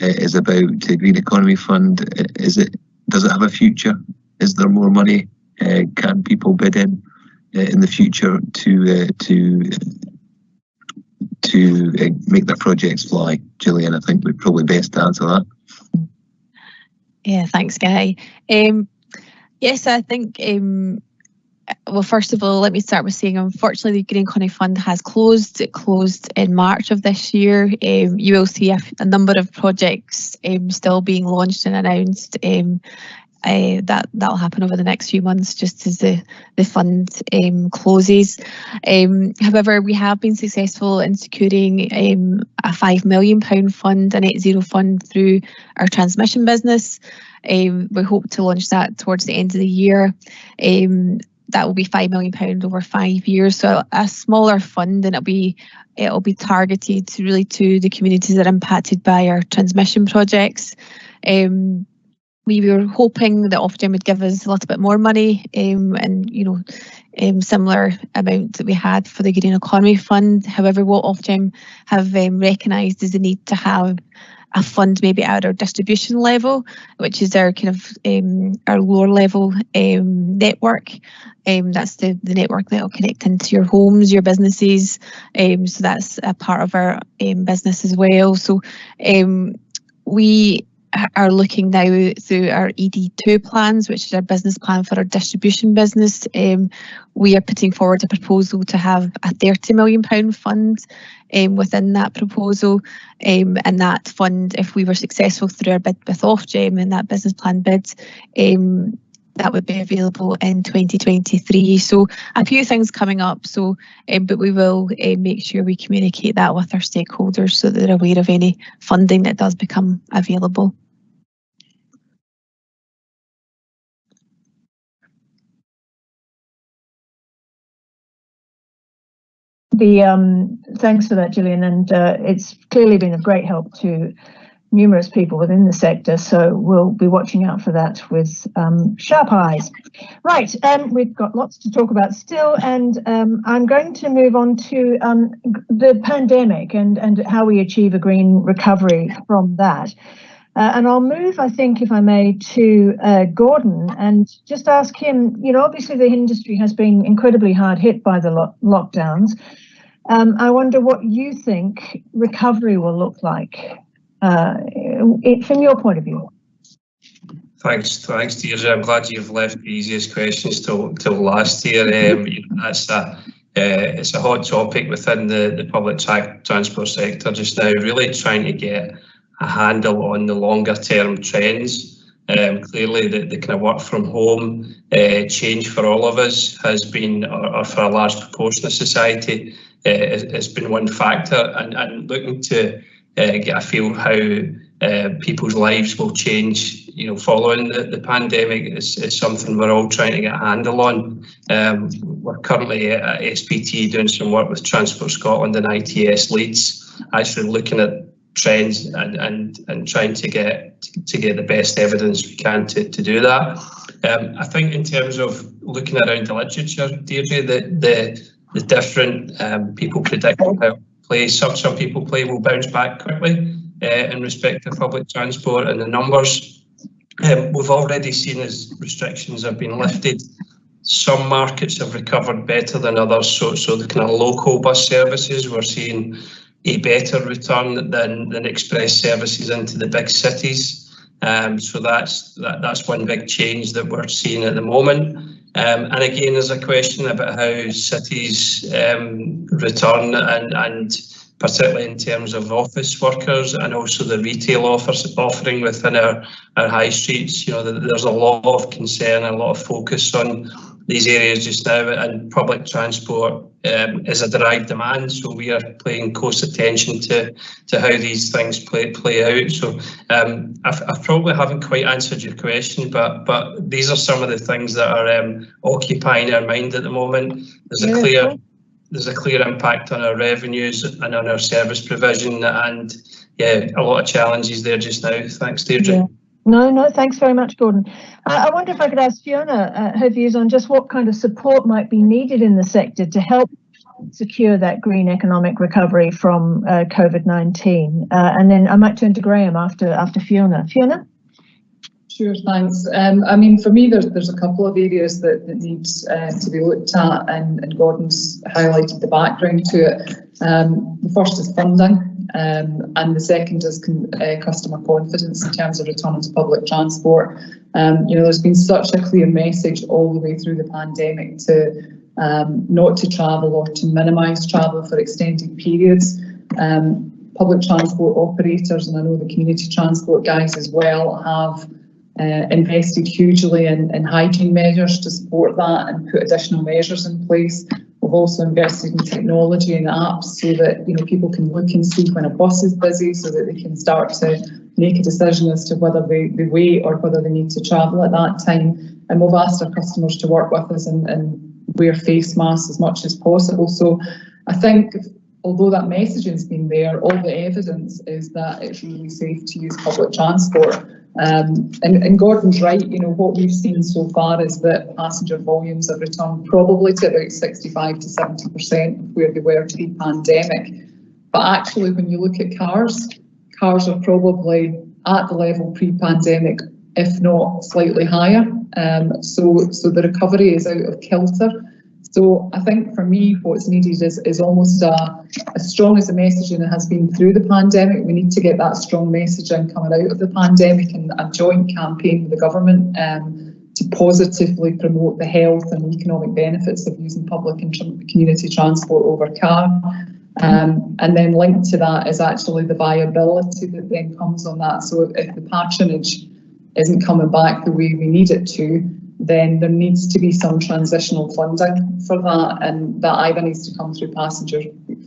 is about the Green Economy Fund. Does it have a future? Is there more money? Can people bid in the future to make their projects fly? Gillian, I think we're probably best to answer that. Yeah, thanks, Guy. Yes, I think. Well, first of all, let me start with saying, unfortunately, the Green Economy Fund has closed. It closed in March of this year. You will see a number of projects still being launched and announced. That'll happen over the next few months, just as the fund closes. However, we have been successful in securing a £5 million fund, a net zero fund, through our transmission business. We hope to launch that towards the end of the year. That will be £5 million over 5 years, so a smaller fund, and it'll be targeted really to the communities that are impacted by our transmission projects. We were hoping that Ofgem would give us a little bit more money, and similar amount that we had for the Green Economy Fund. However, what Ofgem have recognised is the need to have a fund maybe at our distribution level, which is our kind of our lower level network. That's the network that will connect into your homes, your businesses. So that's a part of our business as well. So we are looking now through our ED2 plans, which is our business plan for our distribution business. We are putting forward a proposal to have a £30 million fund within that proposal, and that fund, if we were successful through our bid with Ofgem and that business plan bid, that would be available in 2023. So a few things coming up. So, but we will make sure we communicate that with our stakeholders so that they're aware of any funding that does become available. Thanks for that, Gillian, and it's clearly been of great help to numerous people within the sector, so we'll be watching out for that with sharp eyes. Right, we've got lots to talk about still, and I'm going to move on to the pandemic and how we achieve a green recovery from that. And I'll move, I think, if I may, to Gordon and just ask him, you know, obviously the industry has been incredibly hard hit by the lockdowns. I wonder what you think recovery will look like from your point of view. Thanks, Deidre. I'm glad you've left the easiest questions till last year. It's a hot topic within the public transport sector just now, really trying to get a handle on the longer term trends. Clearly the kind of work from home change for all of us has been, or for a large proportion of society, has been one factor, and looking to get a feel how people's lives will change, you know, following the pandemic is something we're all trying to get a handle on. We're currently at SPT doing some work with Transport Scotland and ITS Leeds, actually looking at trends and trying to get the best evidence we can to do that. I think in terms of looking around the literature, Deidre, the different people predict how some people will bounce back quickly in respect to public transport, and the numbers we've already seen as restrictions have been lifted. Some markets have recovered better than others, so the kind of local bus services, we're seeing a better return than express services into the big cities. So that's one big change that we're seeing at the moment. And again, there's a question about how cities return, and particularly in terms of office workers and also the retail offering within our high streets. You know, there's a lot of concern, a lot of focus on these areas just now, and public transport is a derived demand, so we are paying close attention to how these things play out. So I probably haven't quite answered your question, but these are some of the things that are occupying our mind at the moment. There's a clear impact on our revenues and on our service provision, and yeah, a lot of challenges there just now. Thanks, Deidre. Yeah. No, thanks very much, Gordon. I wonder if I could ask Fiona her views on just what kind of support might be needed in the sector to help secure that green economic recovery from COVID-19. And then I might turn to Graham after Fiona. Fiona? Sure, thanks. I mean, for me, there's a couple of areas that need to be looked at, and Gordon's highlighted the background to it. The first is funding. And the second is customer confidence in terms of returning to public transport. You know, there's been such a clear message all the way through the pandemic to not to travel or to minimise travel for extended periods. Public transport operators, and I know the community transport guys as well, have invested hugely in hygiene measures to support that and put additional measures in place. We've also invested in technology and apps so that, you know, people can look and see when a bus is busy, so that they can start to make a decision as to whether they wait or whether they need to travel at that time. And we've asked our customers to work with us and wear face masks as much as possible. So I think, although that messaging's been there, all the evidence is that it's really safe to use public transport. And Gordon's right, you know, what we've seen so far is that passenger volumes have returned probably to about 65 to 70% of where they were pre-pandemic. But actually, when you look at cars are probably at the level pre-pandemic, if not slightly higher. So the recovery is out of kilter. So I think for me, what's needed is almost as strong as the messaging has been through the pandemic. We need to get that strong messaging coming out of the pandemic, and a joint campaign with the government to positively promote the health and economic benefits of using public and community transport over car. And then linked to that is actually the viability that then comes on that. So if the patronage isn't coming back the way we need it to, then there needs to be some transitional funding for that, and that either needs to come through passenger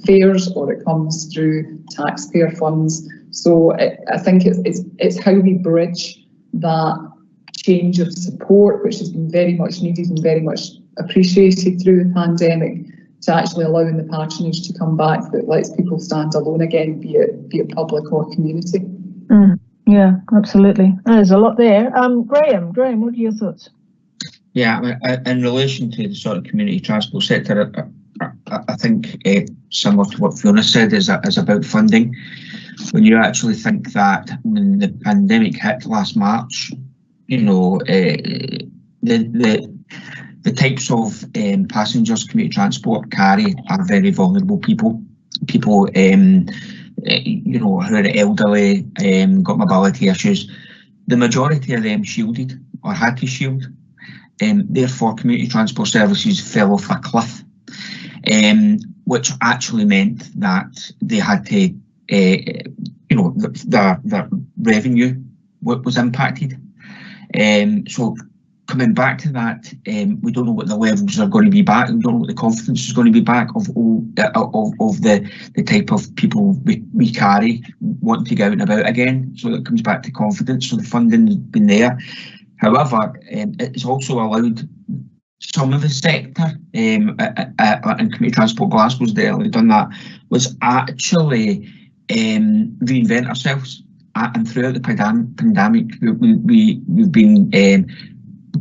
fares or it comes through taxpayer funds. So I think it's how we bridge that change of support, which has been very much needed and very much appreciated through the pandemic, to actually allowing the patronage to come back that lets people stand alone again, be it public or community. Yeah, absolutely. There's a lot there. Graham, what are your thoughts? Yeah, in relation to the sort of community transport sector, I think similar to what Fiona said is about funding. When you actually think that when the pandemic hit last March, you know, the types of passengers community transport carry are very vulnerable people. People, you know, who are elderly, got mobility issues. The majority of them shielded or had to shield. Therefore, community transport services fell off a cliff, which actually meant that they had to, you know, their revenue was impacted. So coming back to that, we don't know what the levels are going to be back. We don't know what the confidence is going to be back of the type of people we carry wanting to get out and about again. So it comes back to confidence. So the funding has been there. However, it's also allowed some of the sector, and community transport Glasgow's definitely done that, was actually reinvent ourselves. And throughout the pandemic, we've been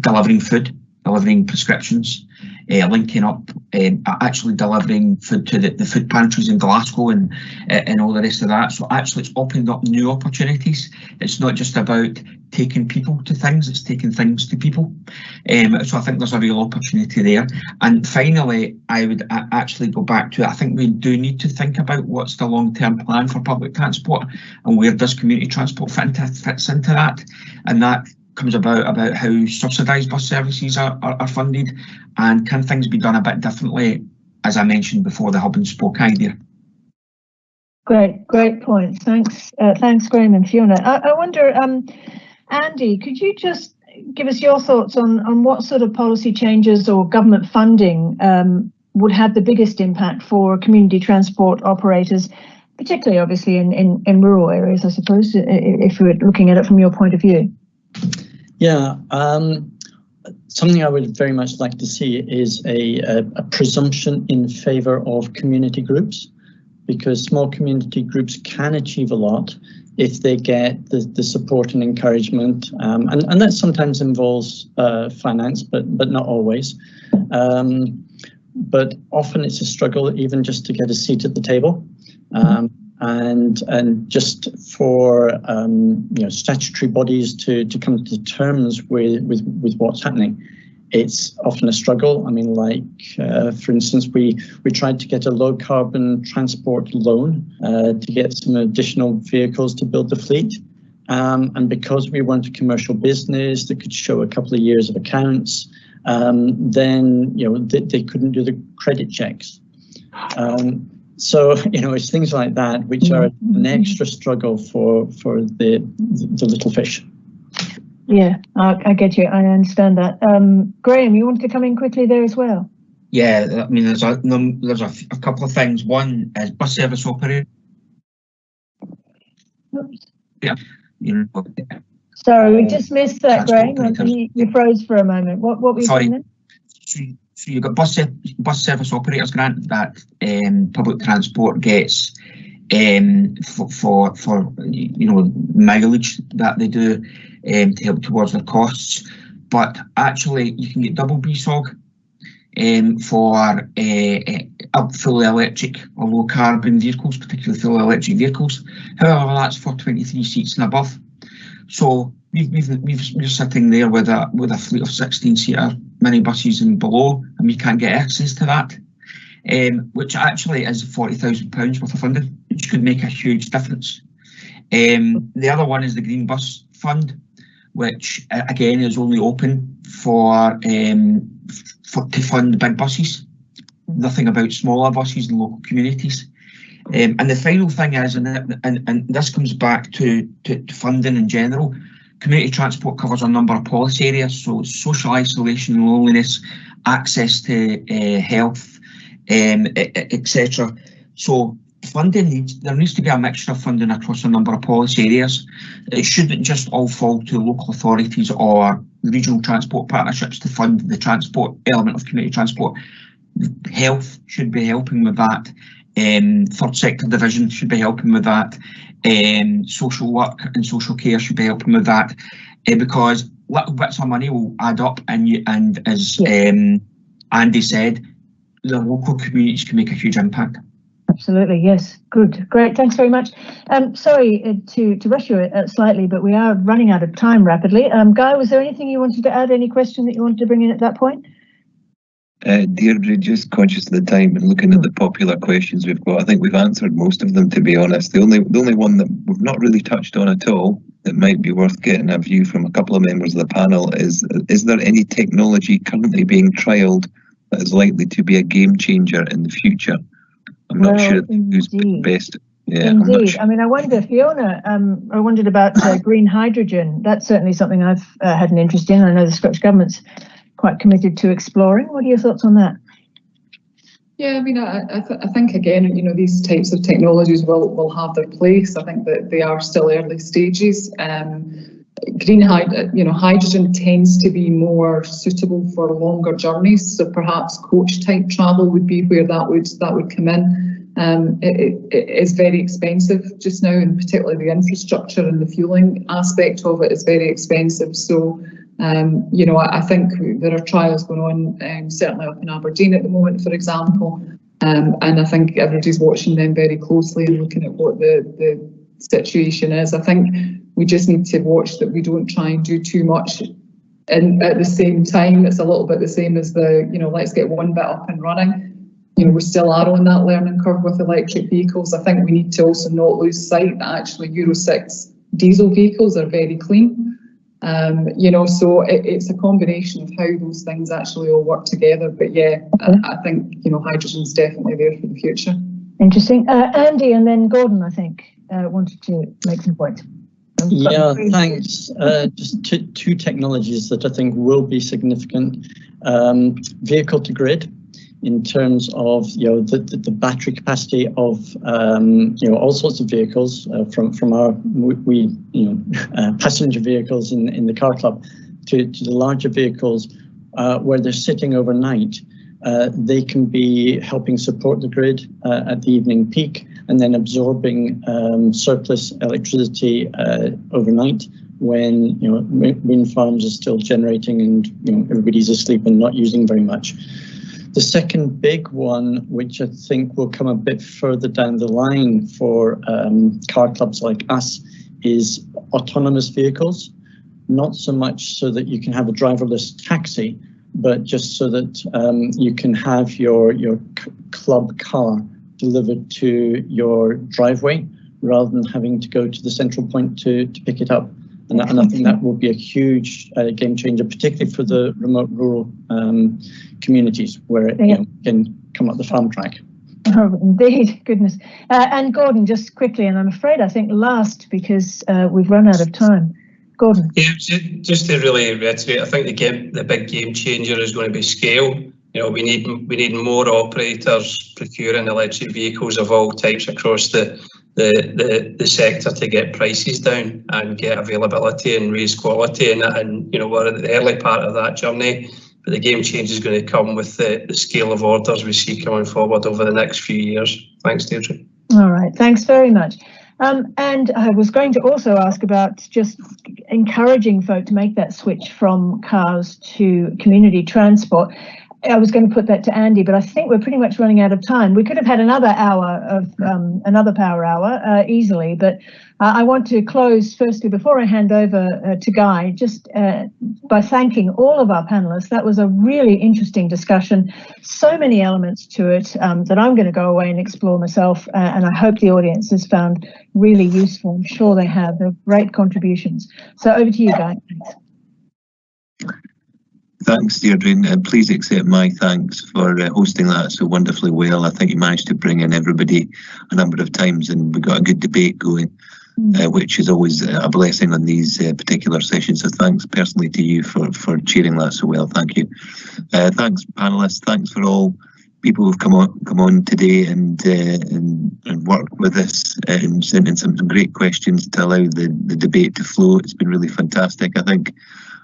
delivering food, delivering prescriptions, linking up, actually delivering food to the food pantries in Glasgow and all the rest of that. So actually it's opened up new opportunities. It's not just about taking people to things, it's taking things to people. So I think there's a real opportunity there. And finally, I would actually go back to, I think we do need to think about what's the long-term plan for public transport and where does community transport fits into that. And that comes about how subsidised bus services are funded, and can things be done a bit differently, as I mentioned before, the hub and spoke idea. Great points. Thanks, Graham and Fiona. I wonder, Andy, could you just give us your thoughts on what sort of policy changes or government funding would have the biggest impact for community transport operators, particularly obviously in rural areas, I suppose, if we're looking at it from your point of view? Yeah, something I would very much like to see is a presumption in favour of community groups, because small community groups can achieve a lot if they get the support and encouragement, and that sometimes involves finance, but not always. But often it's a struggle even just to get a seat at the table. And just for you know, statutory bodies to come to terms with what's happening, it's often a struggle. I mean, like for instance, we tried to get a low carbon transport loan to get some additional vehicles to build the fleet, and because we weren't a commercial business that could show a couple of years of accounts, then you know they couldn't do the credit checks. So, you know, it's things like that which are an extra struggle for the little fish. Yeah, I get you. I understand that. Graham, you wanted to come in quickly there as well? Yeah, I mean, there's a couple of things. One is bus service operator. Yeah, you know. Sorry, we just missed that, Graham. You froze for a moment. What were you saying then? So you've got bus service operators grant that public transport gets for you know, mileage that they do to help towards their costs. But actually you can get double BSOG for fully electric or low carbon vehicles, particularly fully electric vehicles. However, that's for 23 seats and above. So we're sitting there with a fleet of 16-seater minibuses and below, and we can't get access to that, which actually is £40,000 worth of funding, which could make a huge difference. The other one is the Green Bus Fund, which again is only open to fund big buses, nothing about smaller buses in local communities. And the final thing is, and this comes back to funding in general, community transport covers a number of policy areas, so social isolation and loneliness, access to health, etc. So funding there needs to be a mixture of funding across a number of policy areas. It shouldn't just all fall to local authorities or regional transport partnerships to fund the transport element of community transport. Health should be helping with that. Third sector division should be helping with that. Social work and social care should be helping with that, because little bits of money will add up, and as Andy said, the local communities can make a huge impact. Absolutely, yes. Good, great. Thanks very much. Sorry to rush you slightly, but we are running out of time rapidly. Guy, was there anything you wanted to add? Any question that you wanted to bring in at that point? Deidre, just conscious of the time and looking at the popular questions we've got, I think we've answered most of them, to be honest. The only one that we've not really touched on at all that might be worth getting a view from a couple of members of the panel is there any technology currently being trialled that is likely to be a game changer in the future? I'm not sure who's best. Yeah, indeed. Sure. I mean, I wonder, Fiona, I wondered about green hydrogen. That's certainly something I've had an interest in. I know the Scottish Government's quite committed to exploring. What are your thoughts on that? Yeah, I mean, I think again, these types of technologies will have their place. I think that they are still early stages. Hydrogen tends to be more suitable for longer journeys. So perhaps coach type travel would be where that would come in. It is very expensive just now, and particularly the infrastructure and the fueling aspect of it is very expensive. So I think there are trials going on, certainly up in Aberdeen at the moment, for example, and I think everybody's watching them very closely and looking at what the situation is. I think we just need to watch that we don't try and do too much at the same time. It's a little bit the same as let's get one bit up and running. We still are on that learning curve with electric vehicles. I think we need to also not lose sight that actually Euro 6 diesel vehicles are very clean. So it's a combination of how those things actually all work together. But yeah, I think, hydrogen's definitely there for the future. Interesting. Andy and then Gordon, I think, wanted to make some points. Yeah, thanks. Just two technologies that I think will be significant. Vehicle to grid, in terms of the battery capacity of all sorts of vehicles, from our passenger vehicles in the car club to the larger vehicles where they're sitting overnight. They can be helping support the grid at the evening peak, and then absorbing surplus electricity overnight when wind farms are still generating and everybody's asleep and not using very much. The second big one, which I think will come a bit further down the line for car clubs like us, is autonomous vehicles. Not so much so that you can have a driverless taxi, but just so that you can have your club car delivered to your driveway rather than having to go to the central point to pick it up. And I think that will be a huge game changer, particularly for the remote rural communities where it can come up the farm track. Oh, indeed, goodness. And Gordon, just quickly, and I'm afraid I think last because we've run out of time. Gordon. Yeah, just to really reiterate, I think the big game changer is going to be scale. We need more operators procuring electric vehicles of all types across the sector to get prices down and get availability and raise quality, and we're at the early part of that journey. But the game change is going to come with the scale of orders we see coming forward over the next few years. Thanks, Deidre. All right, thanks very much. And I was going to also ask about just encouraging folk to make that switch from cars to community transport. I was going to put that to Andy, but I think we're pretty much running out of time. We could have had another hour of another power hour easily, but I want to close firstly before I hand over to Guy, just by thanking all of our panelists. That was a really interesting discussion. So many elements to it that I'm going to go away and explore myself, and I hope the audience has found really useful. I'm sure they have. They're great contributions. So over to you, Guy. Thanks. Thanks, Deirdre, and please accept my thanks for hosting that so wonderfully well. I think you managed to bring in everybody a number of times, and we got a good debate going, which is always a blessing on these particular sessions. So thanks personally to you for chairing that so well. Thank you. Thanks, panelists. Thanks for all people who've come on today and worked with us and sent in some great questions to allow the debate to flow. It's been really fantastic. I think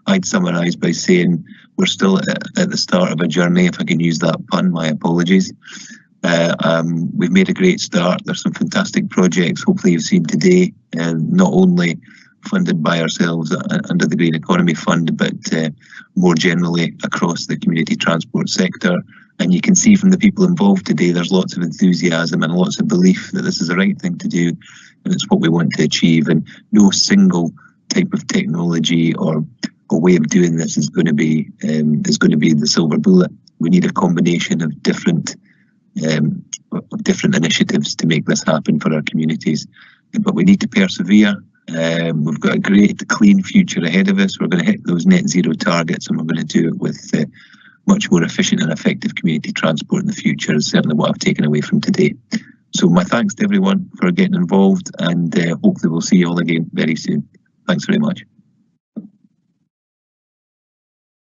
I'd summarise by saying we're still at the start of a journey, if I can use that pun, my apologies. We've made a great start. There's some fantastic projects, hopefully you've seen today, not only funded by ourselves under the Green Economy Fund, but more generally across the community transport sector. And you can see from the people involved today, there's lots of enthusiasm and lots of belief that this is the right thing to do, and it's what we want to achieve. And no single type of technology or a way of doing this is going to be the silver bullet. We need a combination of different initiatives to make this happen for our communities, but we need to persevere. We've got a great clean future ahead of us. We're going to hit those net zero targets, and we're going to do it with much more efficient and effective community transport in the future, is certainly what I've taken away from today. So my thanks to everyone for getting involved, and hopefully we'll see you all again very soon. Thanks very much.